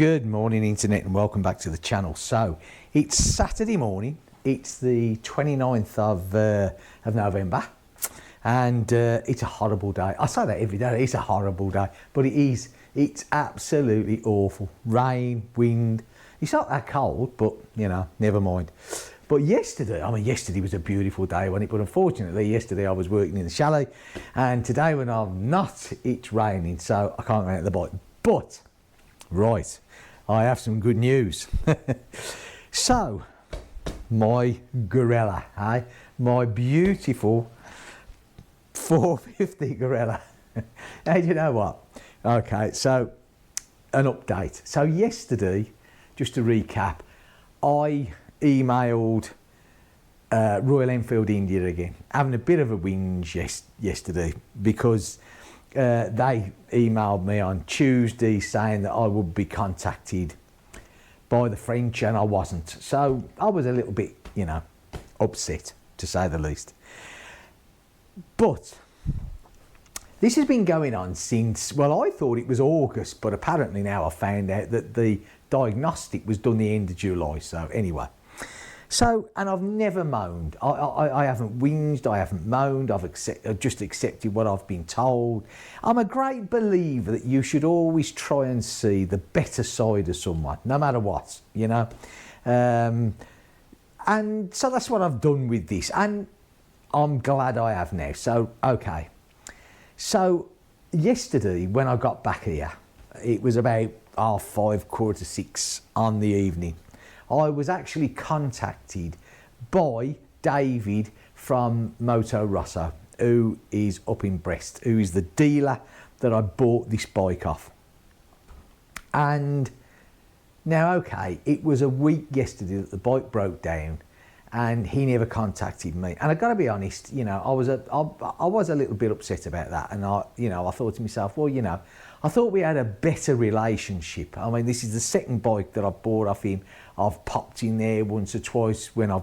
Good morning internet and welcome back to the channel. So it's Saturday morning, it's the 29th of November and it's a horrible day. I say that every day, it's a horrible day, but it is. It's absolutely awful. Rain, wind, it's not that cold, but you know, never mind. But yesterday was a beautiful day, wasn't it? But unfortunately yesterday I was working in the chalet and today when I'm not, it's raining, so I can't go out the bike. But right, I have some good news. So, my gorilla, my beautiful 450 gorilla. Hey, do you know what? Okay, so an update. So yesterday, just to recap, I emailed Royal Enfield India again, having a bit of a whinge yesterday because they emailed me on Tuesday saying that I would be contacted by the French and I wasn't. So I was a little bit, you know, upset to say the least. But this has been going on since, well, I thought it was August, but apparently now I found out that the diagnostic was done the end of July. So anyway. So, and I've never moaned. I haven't whinged, I haven't moaned, I've just accepted what I've been told. I'm a great believer that you should always try and see the better side of someone, no matter what, you know. And so that's what I've done with this, and I'm glad I have now. So, okay. So, yesterday when I got back here, it was about 5:30, 6:15 on the evening. I was actually contacted by David from Moto Rosso, who is up in Brest, who is the dealer that I bought this bike off. And now, okay, it was a week yesterday that the bike broke down and he never contacted me. And I've got to be honest, you know, I was a little bit upset about that. And I thought to myself, well, you know, I thought we had a better relationship. I mean, this is the second bike that I've bought off him. I've popped in there once or twice when I've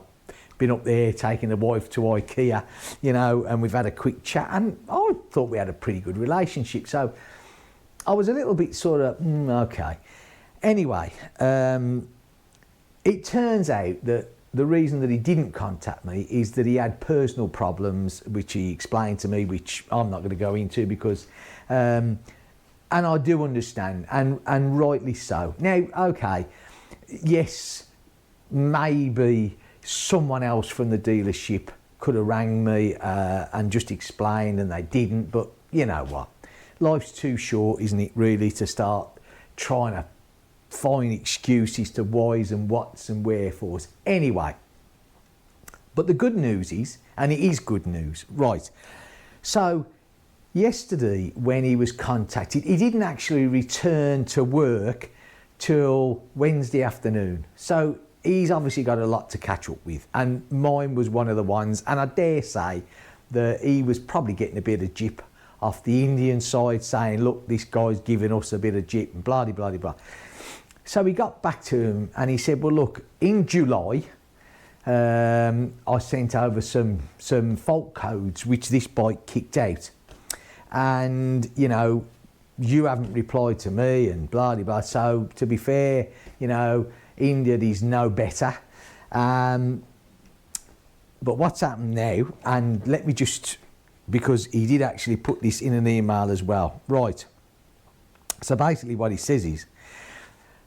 been up there taking the wife to IKEA, you know, and we've had a quick chat and I thought we had a pretty good relationship. So I was a little bit sort of, okay. Anyway, it turns out that the reason that he didn't contact me is that he had personal problems, which he explained to me, which I'm not going to go into because, and I do understand, and rightly so. Now, okay, yes, maybe someone else from the dealership could have rang me and just explained, and they didn't. But you know what? Life's too short, isn't it, really, to start trying to find excuses to whys and whats and wherefores. Anyway, but the good news is, and it is good news, right? So yesterday when he was contacted, he didn't actually return to work till Wednesday afternoon. So he's obviously got a lot to catch up with, and mine was one of the ones, and I dare say that he was probably getting a bit of jip off the Indian side saying, look, this guy's giving us a bit of jip and blah, blah, blah, blah. So he got back to him and he said, well, look, in July, I sent over some fault codes which this bike kicked out. And, you know, you haven't replied to me and blah, blah, blah. So to be fair, you know, India is no better. But what's happened now, and let me just, because he did actually put this in an email as well. Right. So basically what he says is,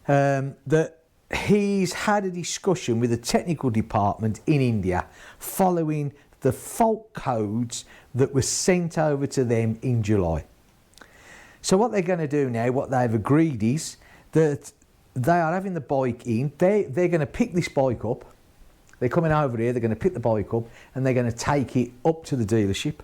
that he's had a discussion with the technical department in India following the fault codes that were sent over to them in July. So what they're going to do now, what they've agreed is that they are having the bike in, they're going to pick this bike up, they're coming over here, they're going to pick the bike up and they're going to take it up to the dealership.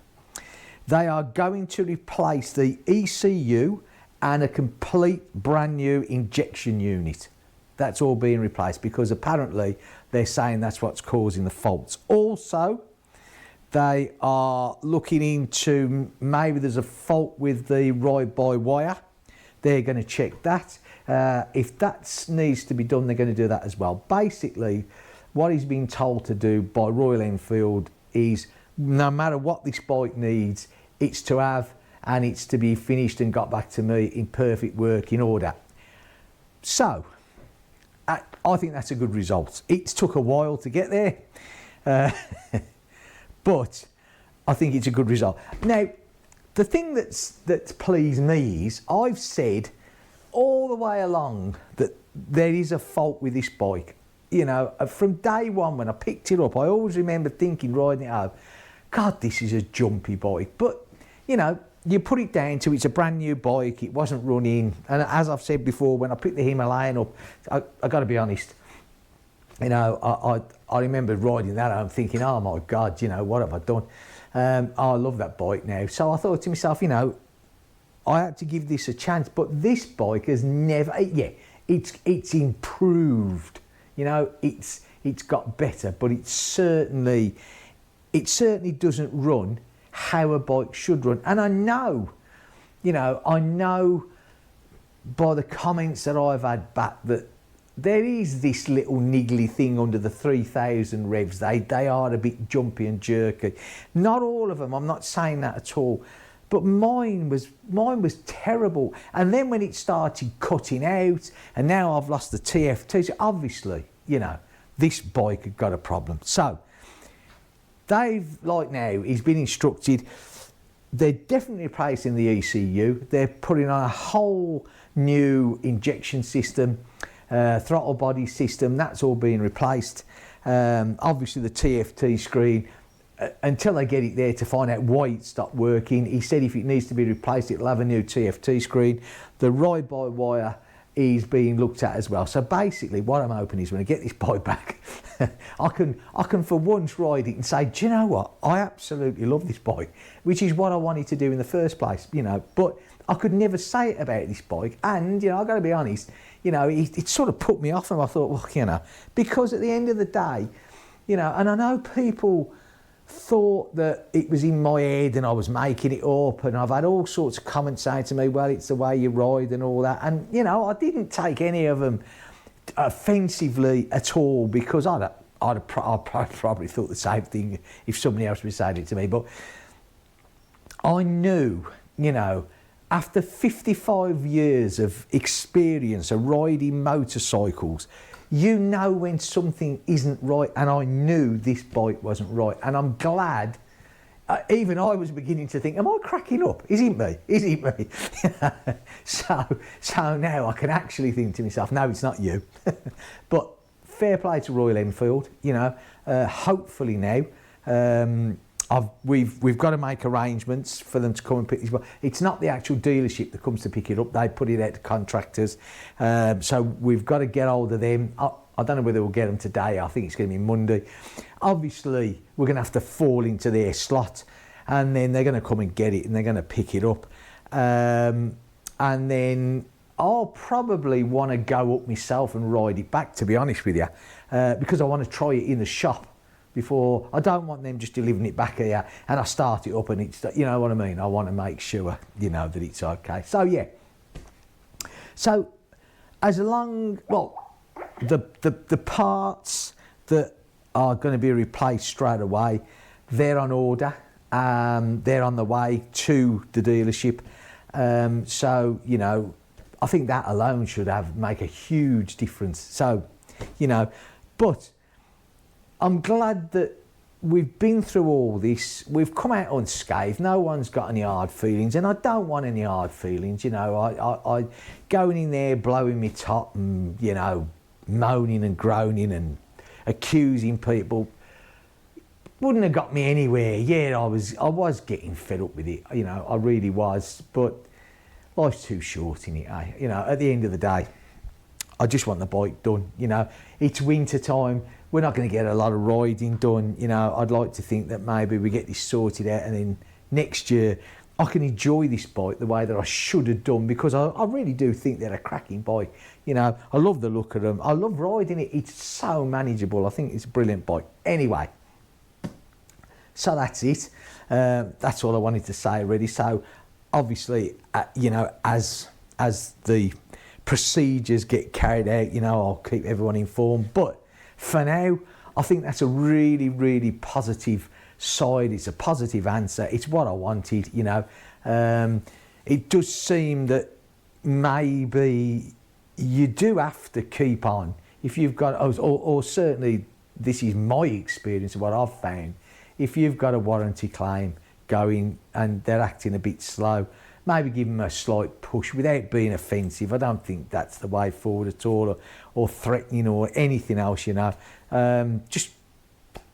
They are going to replace the ECU and a complete brand new injection unit. That's all being replaced because apparently they're saying that's what's causing the faults. Also, they are looking into maybe there's a fault with the ride-by-wire. They're going to check that. If that needs to be done, they're going to do that as well. Basically, what he's been told to do by Royal Enfield is no matter what this bike needs, it's to have and it's to be finished and got back to me in perfect working order. So, I think that's a good result. It took a while to get there, but I think it's a good result. Now, the thing that's pleased me is I've said all the way along that there is a fault with this bike. You know, from day one when I picked it up, I always remember thinking riding it home, God, this is a jumpy bike. But, you know, you put it down to it's a brand new bike, it wasn't running. And as I've said before, when I picked the Himalayan up, I got to be honest, you know, I remember riding that home thinking, oh my God, you know, what have I done? I love that bike now. So I thought to myself, you know, I had to give this a chance. But this bike has never, yeah, it's improved. You know, it's got better, but it certainly doesn't run how a bike should run. And I know, you know, by the comments that I've had back that there is this little niggly thing under the 3,000 revs. They are a bit jumpy and jerky. Not all of them, I'm not saying that at all. But mine was terrible. And then when it started cutting out, and now I've lost the TFT, so obviously, you know, this bike had got a problem. So Dave, like now, he's been instructed, they're definitely replacing the ECU. They're putting on a whole new injection system, throttle body system, that's all being replaced. Obviously the TFT screen, until they get it there to find out why it stopped working. He said if it needs to be replaced, it'll have a new TFT screen. The ride-by-wire is being looked at as well. So basically what I'm hoping is when I get this bike back, I can for once ride it and say, do you know what? I absolutely love this bike, which is what I wanted to do in the first place, you know. But I could never say it about this bike. And, you know, I've got to be honest, you know, it sort of put me off, and I thought, well, you know, because at the end of the day, you know, and I know people thought that it was in my head and I was making it up, and I've had all sorts of comments saying to me, well, it's the way you ride and all that. And, you know, I didn't take any of them offensively at all, because I'd probably thought the same thing if somebody else was saying it to me. But I knew, you know, after 55 years of experience of riding motorcycles, you know when something isn't right, and I knew this bike wasn't right. And I'm glad, even I was beginning to think, am I cracking up? Is it me? Is it me? So now I can actually think to myself, no, it's not you. But fair play to Royal Enfield, you know, hopefully now, we've got to make arrangements for them to come and pick this up. It's not the actual dealership that comes to pick it up. They put it out to contractors. So we've got to get hold of them. I don't know whether we'll get them today. I think it's going to be Monday. Obviously, we're going to have to fall into their slot, and then they're going to come and get it, and they're going to pick it up. And then I'll probably want to go up myself and ride it back, to be honest with you, because I want to try it in the shop before. I don't want them just delivering it back here and I start it up and it's, you know what I mean? I want to make sure, you know, that it's okay. So yeah. So as long, well, the parts that are going to be replaced straight away, they're on order. They're on the way to the dealership. So, you know, I think that alone should make a huge difference. So, you know, but I'm glad that we've been through all this. We've come out unscathed. No one's got any hard feelings, and I don't want any hard feelings. You know, I going in there blowing me top and, you know, moaning and groaning and accusing people wouldn't have got me anywhere. Yeah, I was getting fed up with it. You know, I really was. But life's too short in it, eh? You know, at the end of the day, I just want the bike done. You know, it's winter time. We're not going to get a lot of riding done. You know, I'd like to think that maybe we get this sorted out, and then next year I can enjoy this bike the way that I should have done, because I really do think they're a cracking bike. You know, I love the look of them. I love riding it. It's so manageable. I think it's a brilliant bike. Anyway, so that's it. That's all I wanted to say really. So obviously, you know, as the procedures get carried out, you know, I'll keep everyone informed. But for now, I think that's a really, really positive side. It's a positive answer. It's what I wanted, you know. It does seem that maybe you do have to keep on. If you've got, or certainly this is my experience of what I've found, if you've got a warranty claim going and they're acting a bit slow, maybe give them a slight push without being offensive. I don't think that's the way forward at all, or threatening or anything else, you know. Just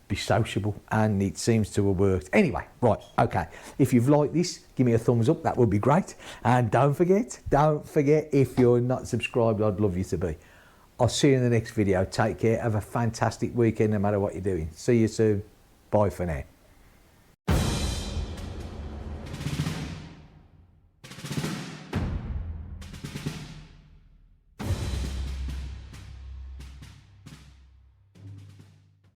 be sociable, and it seems to have worked. Anyway, right, okay. If you've liked this, give me a thumbs up, that would be great. And don't forget, if you're not subscribed, I'd love you to be. I'll see you in the next video. Take care, have a fantastic weekend no matter what you're doing. See you soon. Bye for now.